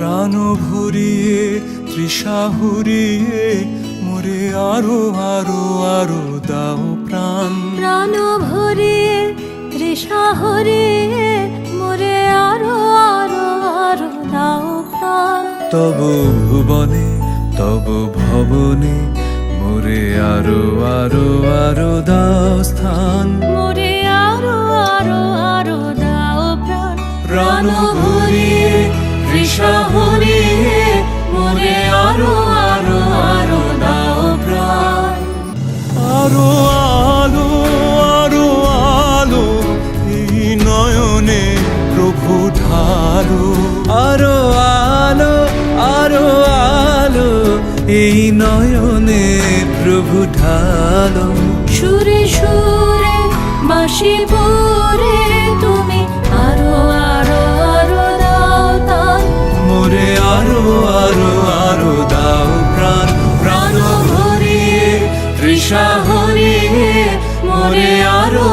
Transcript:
প্রাণ ভরিয়ে তৃষা হরিয়ে মোরে আরো আরো আরো দাও প্রাণ। প্রাণ ভরিয়ে তৃষা হরিয়ে মোরে আরো আরো আরো দাও প্রাণ। তব ভুবনে তব ভবনে মোরে আরো আরো আরো দাও স্থান। মোরে আরো আরো আরো দাও প্রাণ। প্রাণ ভরিয়ে তৃষা হরিয়ে মোরে আরো আরো আরো দাও প্রাণ। আরো আলো আরো আলো এই নয়নে প্রভু ঢালো। আরো আলো আরো আলো এই নয়নে প্রভু ঢালো। সুরে সুরে বাঁশি পরে তুমি আরো আরো আরো দাও তান। মোরে আরো আরো আরো দাও প্রাণ। প্রাণ ভরিয়ে তৃষা হরিয়ে মোরে আরো